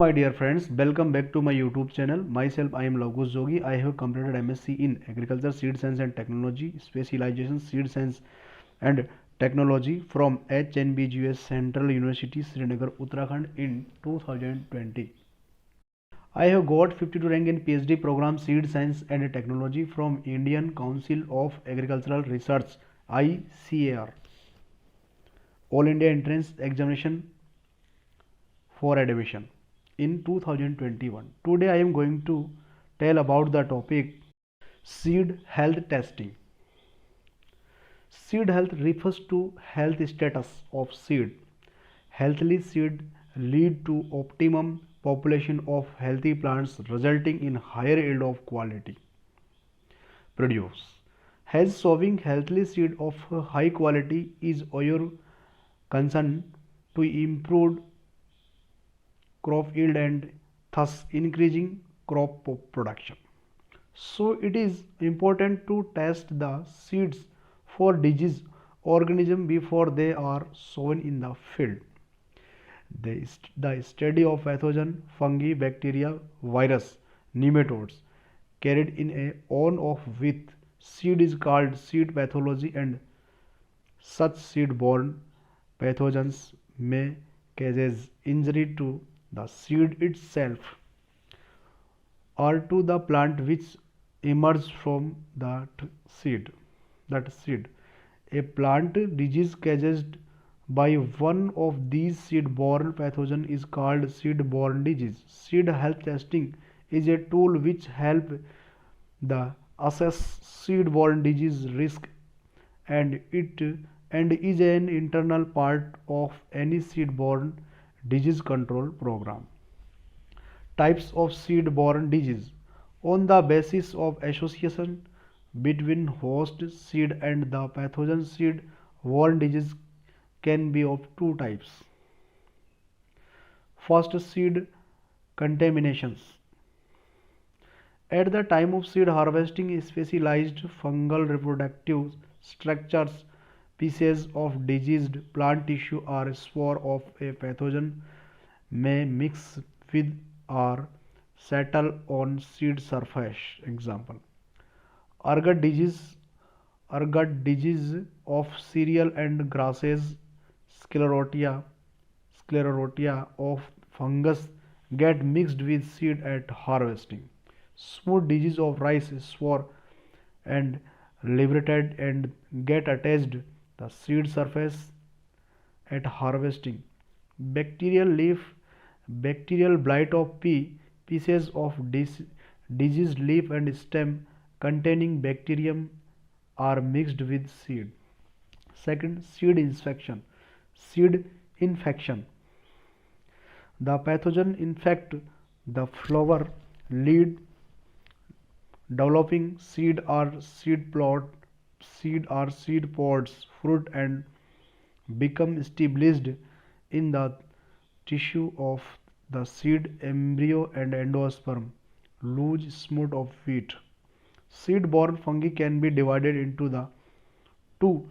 My dear friends, welcome back to my YouTube channel. Myself, I am Logus Jogi. I have completed MSc in Agriculture, Seed Science and Technology, Specialization Seed Science and Technology from HNBGS Central University, Srinagar, Uttarakhand in 2020. I have got 52 rank in PhD program Seed Science and Technology from Indian Council of Agricultural Research, ICAR, All India Entrance Examination for admission in 2021. Today I am going to tell about the topic seed health testing. Seed health refers to health status of seed. Healthy seed lead to optimum population of healthy plants resulting in higher yield of quality produce. Has sowing healthy seed of high quality is our concern to improve crop yield and thus increasing crop production. So it is important to test the seeds for disease organism before they are sown in the field. The study of pathogen, fungi, bacteria, virus, nematodes carried in a on off with seed is called seed pathology, and such seed-borne pathogens may cause injury to the seed itself or to the plant which emerged from that seed. A plant disease caused by one of these seed-borne pathogens is called seed-borne disease. Seed health testing is a tool which helps the assess seed-borne disease risk, and is an internal part of any seed-borne disease control program. Types of seed-borne disease. On the basis of association between host seed and the pathogen, seed-borne disease can be of two types. First, seed contaminations. At the time of seed harvesting, specialized fungal reproductive structures, pieces of diseased plant tissue or spore of a pathogen may mix with or settle on seed surface. Example: ergot disease of cereal and grasses, sclerotia of fungus get mixed with seed at harvesting. Smooth disease of rice spore and liberated and get attached the seed surface at harvesting. Bacterial blight of pea, pieces of diseased leaf and stem containing bacterium are mixed with seed. Second, seed infection. Seed infection. The pathogen infect the flower, lead developing seed or seed pods, fruit, and become established in the tissue of the seed, embryo, and endosperm. Loose smooth of wheat. Seed-borne fungi can be divided into the two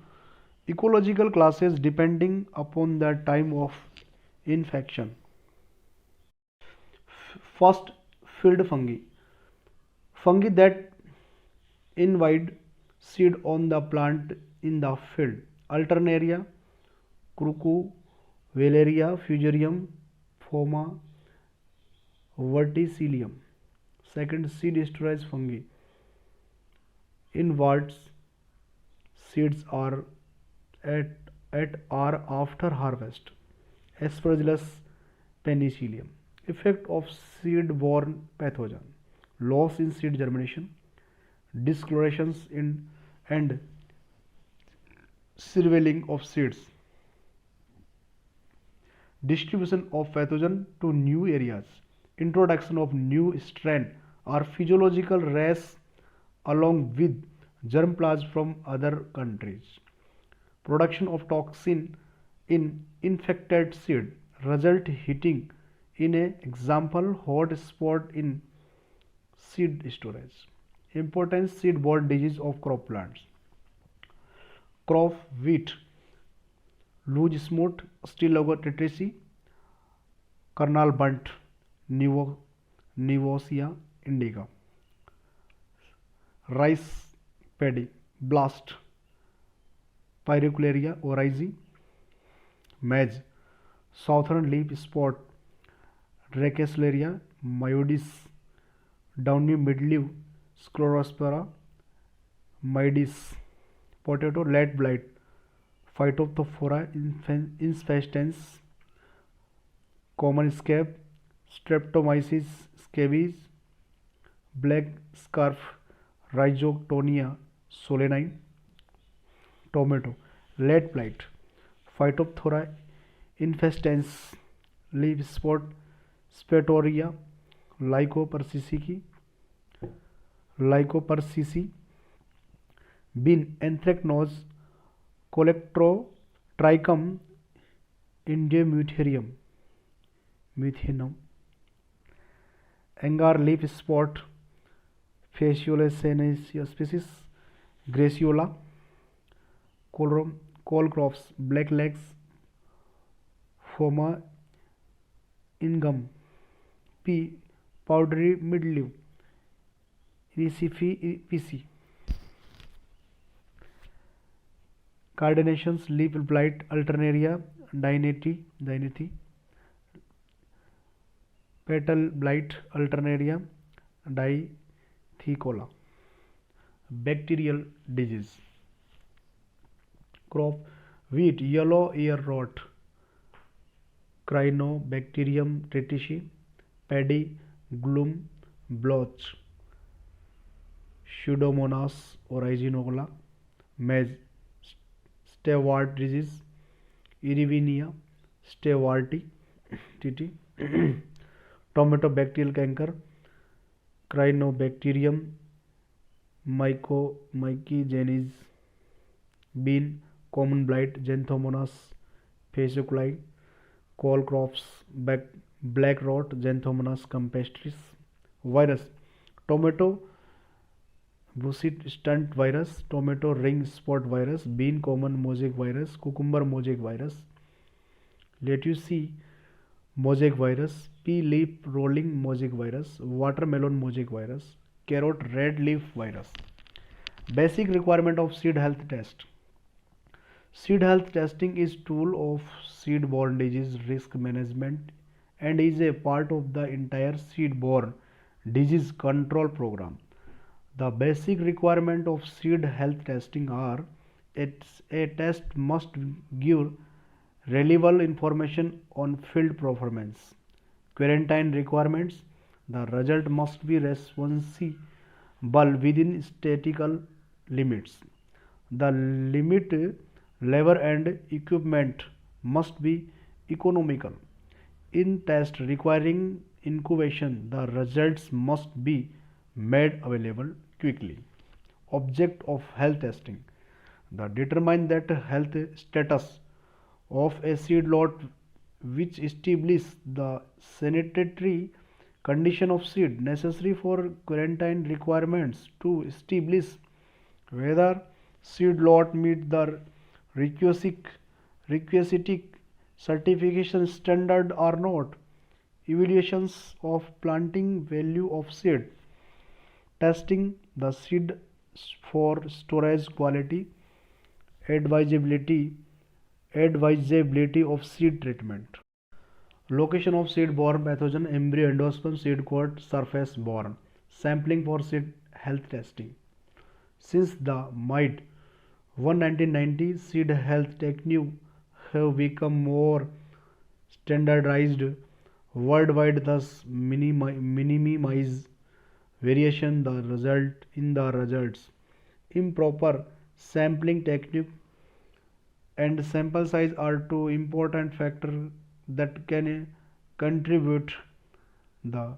ecological classes depending upon the time of infection. First, field fungi. Fungi that invade seed on the plant in the field. Alternaria, Crucu, Valeria, Fusarium, Phoma, Verticillium. Second, seed storage fungi. Inverts seeds are at or after harvest. Aspergillus penicillium. Effect of seed-borne pathogen: loss in seed germination, discolorations in and shriveling of seeds, distribution of pathogen to new areas, introduction of new strain or physiological race along with germplasm from other countries, production of toxin in infected seed, result hitting in a example hot spot in seed storage. Important seed-borne disease of crop plants. Crop wheat, loose smooth, Stylogotetracy, kernel bunt, Nivo, Nivosia indica. Rice paddy, blast, Pyracularia oryzae. Maize, southern leaf spot, Dracularia myodis. Downy midleaf, Sclerospora myodis. Potato, lead blight, Phytophthora infestans. Common scab, Streptomyces scabies. Black scarf, Rhizoctonia solanine. Tomato, lead blight, Phytophthora infestans. Leaf spot, Spatoria lycopersicii. Bean, anthracnose, Colectotrichum indiemutarium. Muthinum. Angar leaf spot, Fasciolaceaceae species. Graciola. Cole crops, black legs, Phoma ingum. P. powdery midleaf, Ricifi. Carnations, leaf blight, Alternaria dynati. Petal blight, Alternaria dithicola. Bacterial disease. Crop, wheat, yellow ear rot, Crinobacterium tritici. Paddy, gloom blotch, Pseudomonas aeruginosa. Maize, Stewart disease, Irivenia stewarti. Tomato, bacterial canker, Crinobacterium mycogenes. Bean, common blight, Xanthomonas fasciculi. Cole crops, black rot, Xanthomonas campestris. Virus, tomato brucid stunt virus, tomato ring spot virus, bean common mosaic virus, cucumber mosaic virus, lettuce mosaic virus, pea leaf rolling mosaic virus, watermelon mosaic virus, carrot red leaf virus. Basic requirement of seed health test. Seed health testing is tool of seed-borne disease risk management and is a part of the entire seed-borne disease control program. The basic requirement of seed health testing are: a test must give reliable information on field performance. Quarantine requirements: the result must be responsible within statistical limits. The limit labor and equipment must be economical. In test requiring incubation, the results must be made available quickly. Object of health testing: the determine that health status of a seed lot, which establish the sanitary condition of seed necessary for quarantine requirements to establish whether seed lot meet the requisite certification standard or not. Evaluations of planting value of seed. Testing the seed for storage quality. Advisability of seed treatment. Location of seed-borne pathogen: embryo endosperm, seed coat, surface borne. Sampling for seed health testing. Since the mid 1990, seed health techniques have become more standardized worldwide, thus minimize variation in the results. Improper sampling technique and sample size are two important factors that can contribute the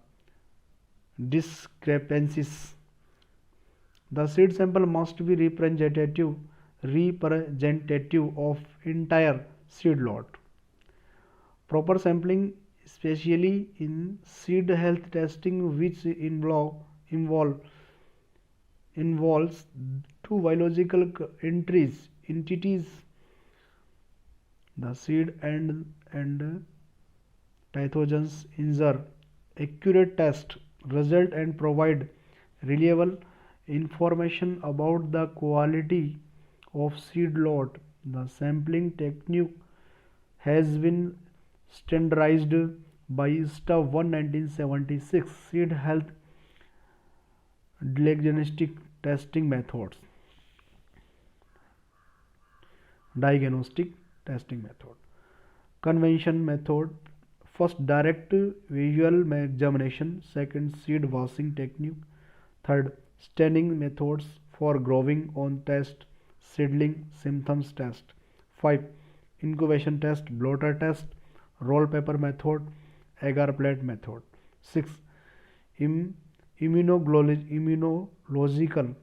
discrepancies. The seed sample must be representative of entire seed lot. Proper sampling, especially in seed health testing, which involves two biological entities, the seed and pathogens, accurate test result and provide reliable information about the quality of seed lot. The sampling technique has been standardized by ISTA 1 1976 seed health diagnostic testing methods. Diagnostic testing method. Convention method. First, direct visual examination. Second, seed washing technique. Third, staining methods for growing on test. Seedling symptoms test. 5. Incubation test, blotter test, roll paper method, agar plate method. 6. Immunological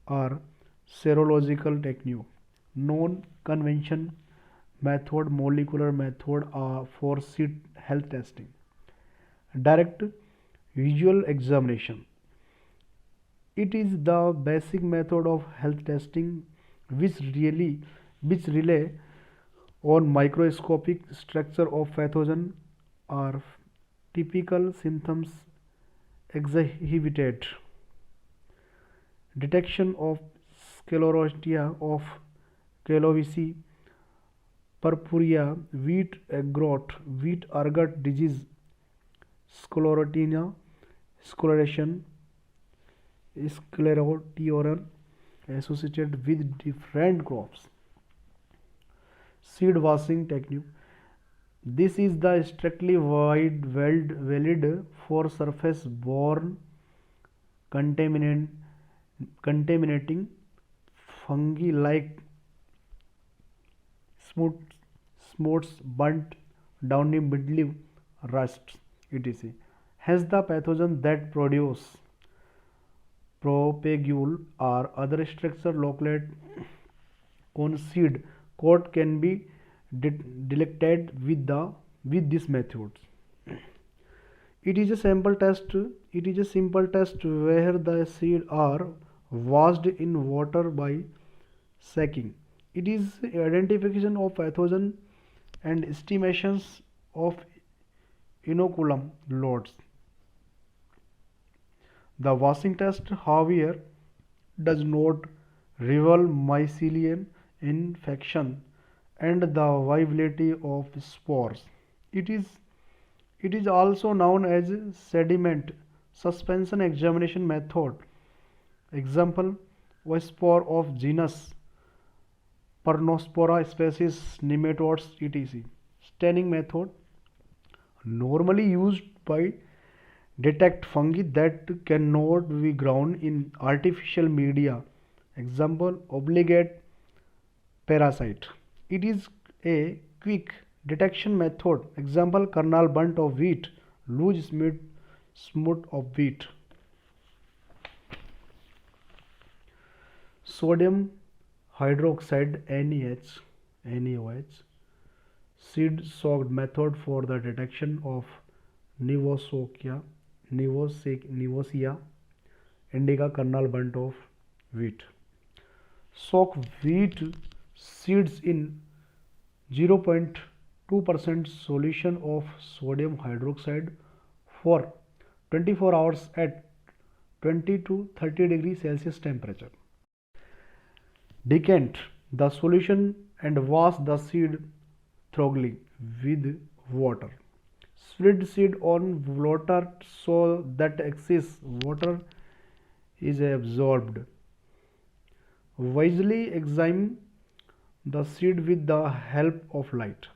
or serological technique. Non-convention method, molecular method for seed health testing. Direct visual examination. It is the basic method of health testing which rely on microscopic structure of pathogen or typical symptoms exhibited. Detection of sclerotia of Calovici, purpurea, wheat ergot disease, sclerotina, scleration, sclerotiorn associated with different crops. Seed washing technique. This is the strictly valid for surface borne contaminating fungi like smots, burnt, downy mildew, rusts, etc. Hence, the pathogen that produce propagule or other structure located on seed coat can be detected with these methods. It is a simple test where the seeds are washed in water by sacking. It is identification of pathogen and estimations of inoculum loads. The washing test, however, does not reveal mycelium infection and the viability of spores. It is also known as sediment suspension examination method. Example, a spore of genus Pernospora species nematodes etc. Staining method normally used by detect fungi that cannot be grown in artificial media. Example, obligate parasite. It is a quick detection method. Example, kernel burnt of wheat, loose smut of wheat. Sodium hydroxide NaOH seed soaked method for the detection of Nivosia indica kernel burnt of wheat. Soak wheat seeds in 0.2% solution of sodium hydroxide for 24 hours at 20 to 30 degrees Celsius temperature. Decant the solution and wash the seed thoroughly with water. Spread seed on water so that excess water is absorbed. Wisely examine the seed with the help of light.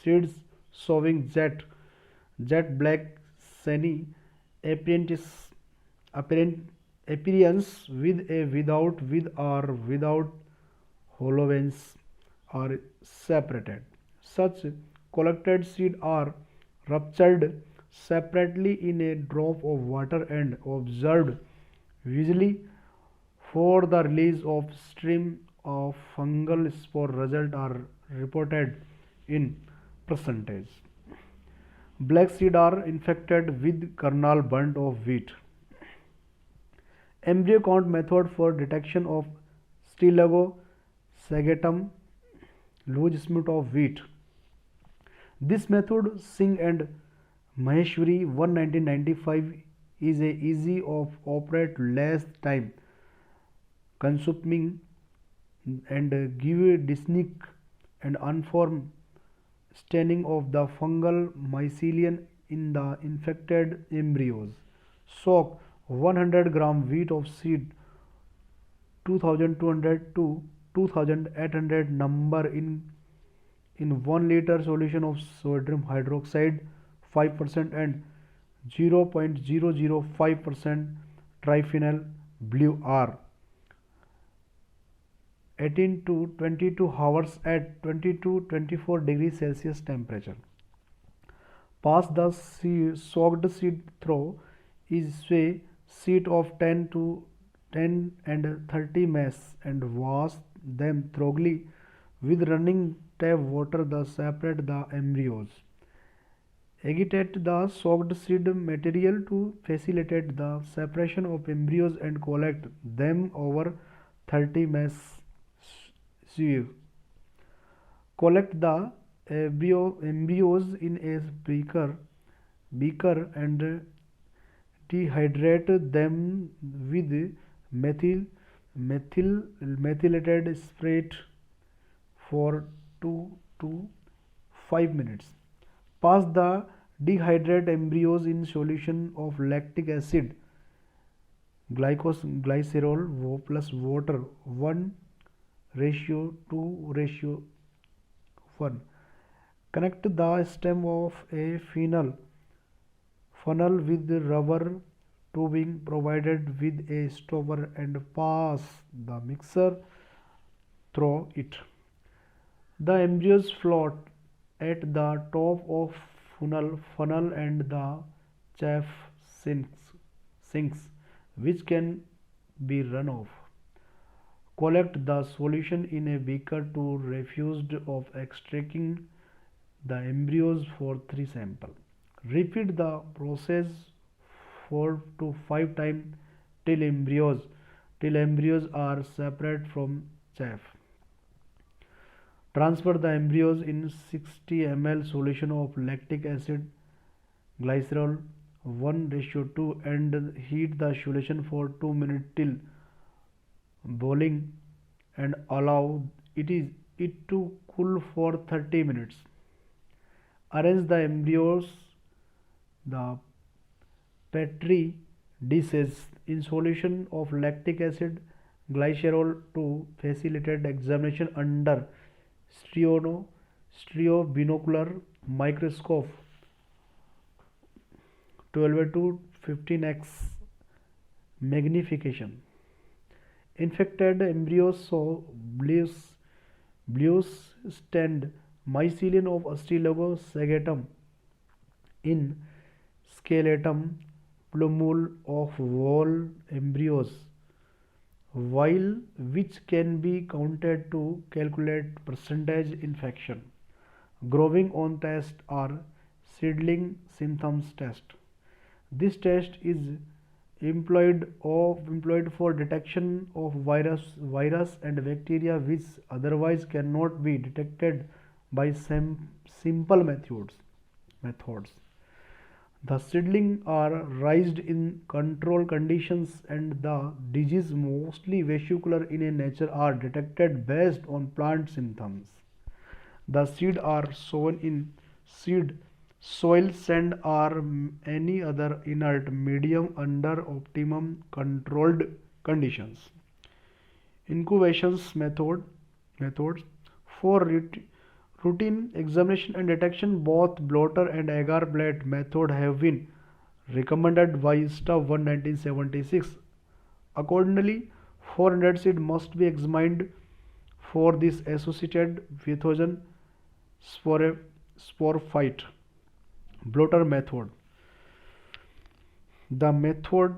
Seeds showing jet black shiny appearance with or without hollow veins are separated. Such collected seed are ruptured separately in a drop of water and observed visually for the release of stream of fungal spore. Result are reported in percentage. Black seed are infected with kernel burnt of wheat. Embryo count method for detection of Stillego sagatum, loose smut of wheat. This method Singh and Maheshwari 1 1995 is a easy of operate less time consuming and give distinct and unformed staining of the fungal mycelium in the infected embryos. Soak 100 gram wheat of seed 2200 to 2800 number in 1 liter solution of sodium hydroxide 5% and 0.005% triphenyl blue R 18 to 22 hours at 20 to 24 degrees Celsius temperature. Pass the soaked seed through a sheet of 10 and 30 mess and wash them thoroughly with running tap water to separate the embryos. Agitate the soaked seed material to facilitate the separation of embryos and collect them over 30 mess sieve. Collect the embryos in a beaker and dehydrate them with methylated spirit for 2 to 5 minutes. Pass the dehydrated embryos in solution of lactic acid glycerol plus water 1:2:1. Connect the stem of a funnel with rubber tubing provided with a stopper and pass the mixer through it. The embryos float at the top of funnel and the chaff sinks which can be run off. Collect the solution in a beaker to refused of extracting the embryos for 3 samples. Repeat the process 4 to 5 times till embryos are separate from chaff. Transfer the embryos in 60 ml solution of lactic acid glycerol 1:2 and heat the solution for 2 minutes till boiling and allow it to cool for 30 minutes. Arrange the embryos the petri dishes in solution of lactic acid glycerol to facilitate examination under stereobinocular microscope 12 to 15x magnification. Infected embryos show bluish stained mycelium of Astrologosagitum in skeletum plumule of whole embryos, while which can be counted to calculate percentage infection. Growing on test or seedling symptoms test. This test is employed for detection of virus and bacteria which otherwise cannot be detected by simple methods. The seedlings are raised in controlled conditions and the disease mostly vascular in nature are detected based on plant symptoms. The seeds are sown in seed soil, sand or any other inert medium under optimum controlled conditions. Incubations methods for routine examination and detection. Both blotter and agar plate method have been recommended by ISTA 1976. Accordingly, 400 seed must be examined for this associated pathogen sporophyte. Blotter method. The method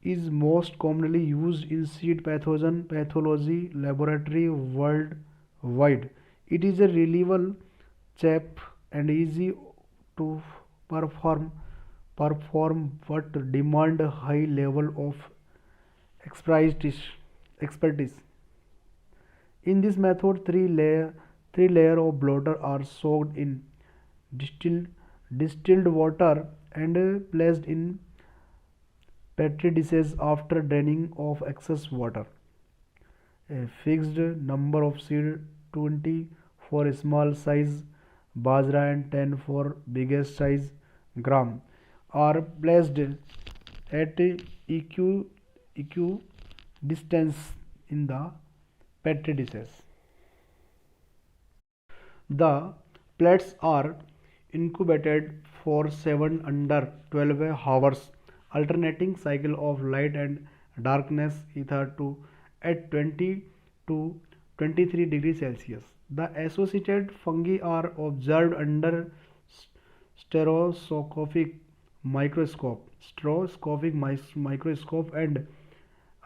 is most commonly used in seed pathogen pathology laboratory worldwide. It is a reliable, cheap and easy to perform but demand a high level of expertise. In this method, three layer of blotter are soaked in distilled distilled water and placed in petri dishes after draining of excess water. A fixed number of seed, 20 for small size bajra and 10 for biggest size gram, are placed at equidistance in the petri dishes. The plates are incubated for 7 under 12 hours, alternating cycle of light and darkness ether to at 20 to 23 degrees Celsius. The associated fungi are observed under stereoscopic microscope and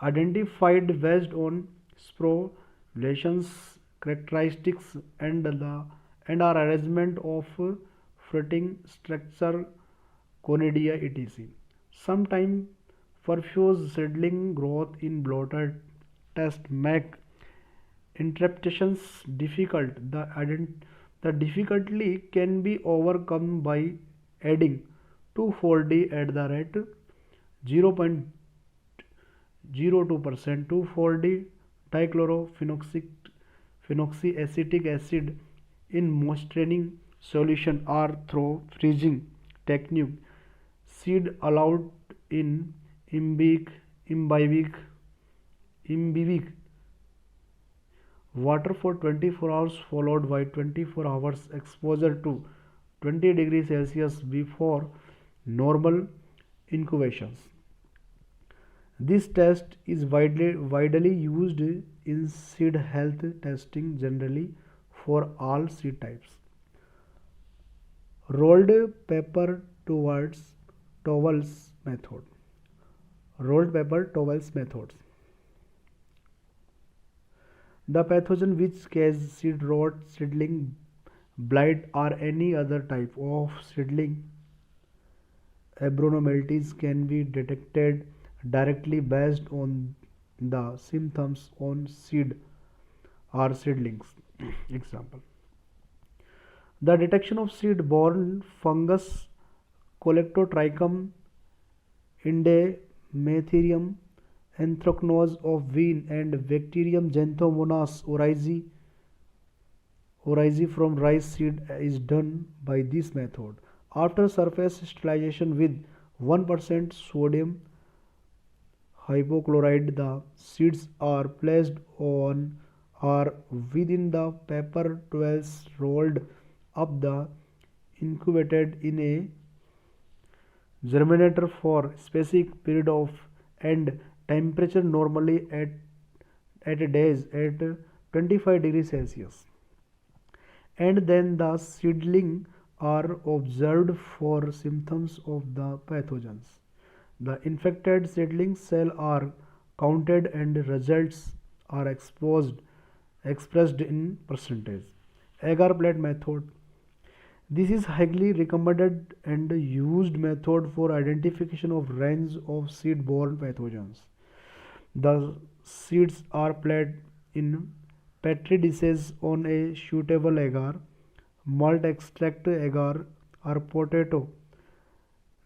identified based on sporulations characteristics and are arrangement of fruiting structure conidia etc. Sometimes perfuse seedling growth in bloated test make interpretations difficult. The difficulty can be overcome by adding 2,4-D at the rate 0.02% 2,4-D dichlorophenoxyacetic acid in moistening solution or through freezing technique. Seed allowed in imbibic water for 24 hours followed by 24 hours exposure to 20 degrees Celsius before normal incubations. This test is widely used in seed health testing generally for all seed types. Rolled paper towels method. Rolled paper towels methods. The pathogen which causes seed rot, seedling blight or any other type of seedling abnormalities can be detected directly based on the symptoms on seed or seedlings. Example: the detection of seed-borne fungus Colectotrichum indemetrium, anthracnose of Wien and bacterium Xanthomonas oryzae from rice seed is done by this method. After surface sterilization with 1% sodium hypochlorite, the seeds are placed on or within the paper towels rolled up the incubated in a germinator for specific period of and temperature normally at days at 25 degrees Celsius, and then the seedling are observed for symptoms of the pathogens. The infected seedling cell are counted and results are expressed in percentage. Agar plate method. This is highly recommended and used method for identification of range of seed-borne pathogens. The seeds are placed in petri dishes on a suitable agar, malt extract agar or potato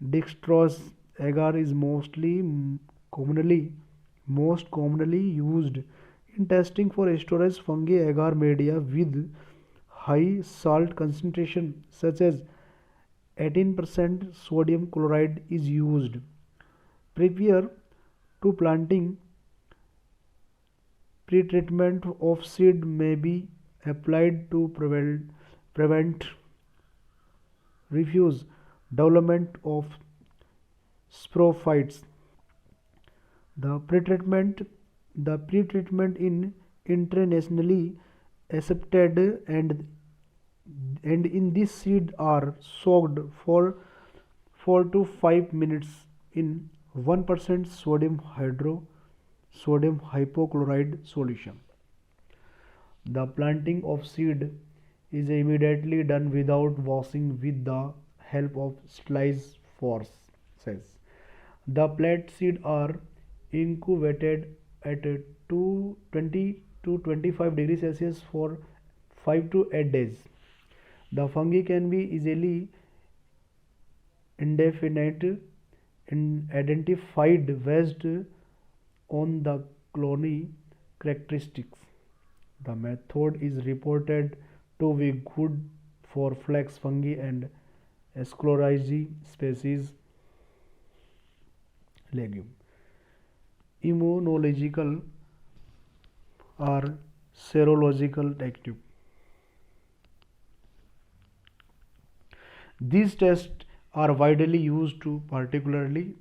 dextrose agar is most commonly used in testing for storage fungi. Agar media with high salt concentration such as 18% sodium chloride is used. Prior to planting, pre-treatment of seed may be applied to prevent refuse development of sporophytes. The pre-treatment in internationally accepted and in this seed are soaked for 4 to 5 minutes in 1% sodium hypochlorite solution. The planting of seed is immediately done without washing with the help of sterilized forceps. The plant seed are incubated at 20 to 25 degrees Celsius for 5 to 8 days. The fungi can be easily indefinite identified based on the colony characteristics. The method is reported to be good for flax fungi and Sclerosis species legume. Immunological or serological technique. These tests are widely used particularly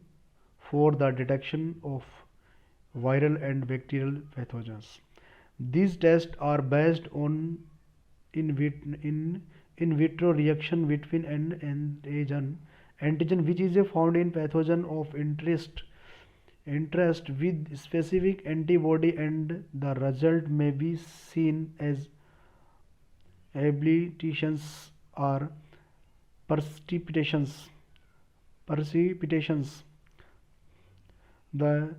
for the detection of viral and bacterial pathogens. These tests are based on in vitro reaction between an antigen which is found in pathogen of interest with specific antibody, and the result may be seen as ablations or precipitations. The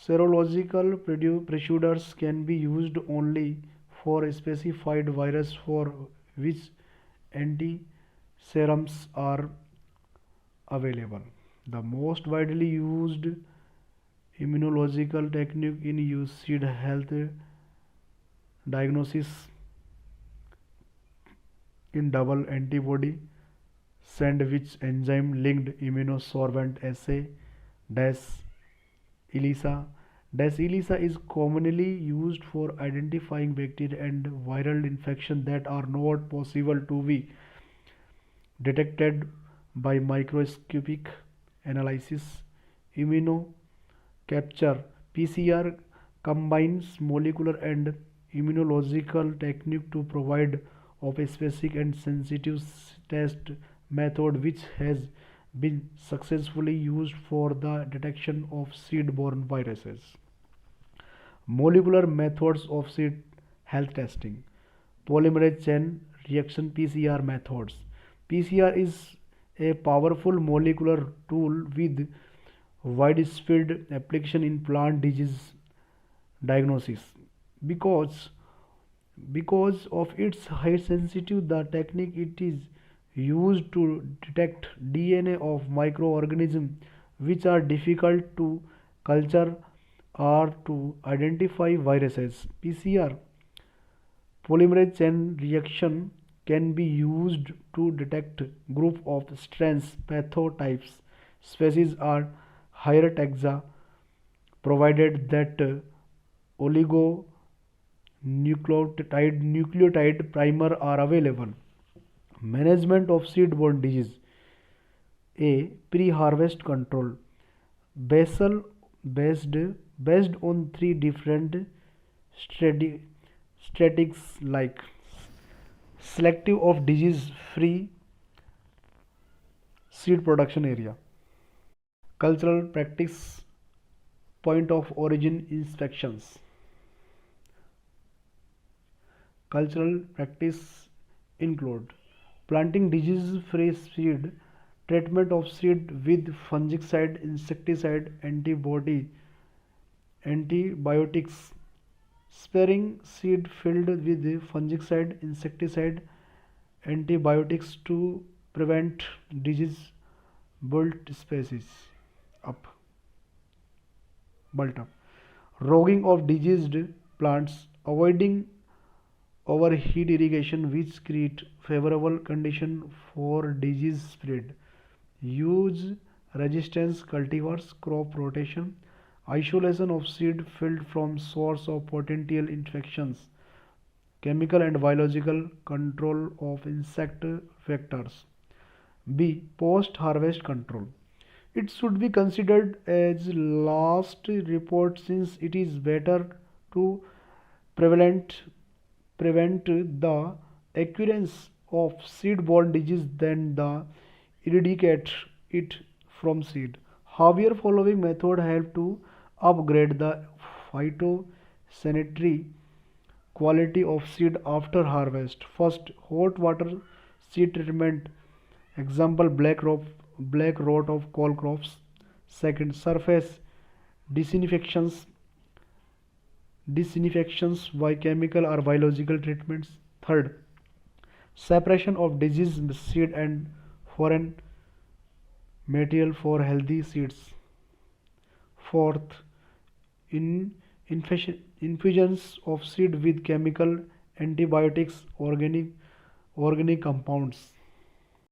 serological procedures can be used only for a specified virus for which anti-serums are available. The most widely used immunological technique in use seed health diagnosis in double antibody sandwich enzyme linked immunosorbent assay DAS ELISA. DAS ELISA is commonly used for identifying bacteria and viral infections that are not possible to be detected by microscopic analysis. Immunocapture PCR combines molecular and immunological technique to provide of a specific and sensitive test method which has been successfully used for the detection of seed-borne viruses. Molecular methods of seed health testing. Polymerase chain reaction PCR methods. PCR is a powerful molecular tool with widespread application in plant disease diagnosis. Because of its high sensitivity, the technique it is used to detect DNA of microorganisms which are difficult to culture or to identify viruses. PCR polymerase chain reaction can be used to detect group of strains, pathotypes, species or higher taxa, provided that oligonucleotide primer are available. Management of seed-borne disease. A. Pre-harvest control. Basal based on three different strategies like selective of disease-free seed production area. Cultural practice. Point of origin inspections. Cultural practice include planting disease-free seed, treatment of seed with fungicide, insecticide, antibiotics, sparing seed filled with fungicide, insecticide, antibiotics to prevent disease up, built up. Rogging of diseased plants, avoiding overheat irrigation which create favorable condition for disease spread. Use resistance cultivars, crop rotation, isolation of seed field from source of potential infections, chemical and biological control of insect vectors. B. Post-harvest control. It should be considered as last report since it is better to prevent the occurrence of seed-borne disease than the eradicate it from seed. However, following method help to upgrade the phytosanitary quality of seed after harvest. First, hot water seed treatment. Example, black rot of cole crops. Second, surface disinfections by chemical or biological treatments. Third, separation of diseased seed and foreign material for healthy seeds. Fourth, in infusions of seed with chemical, antibiotics, organic compounds.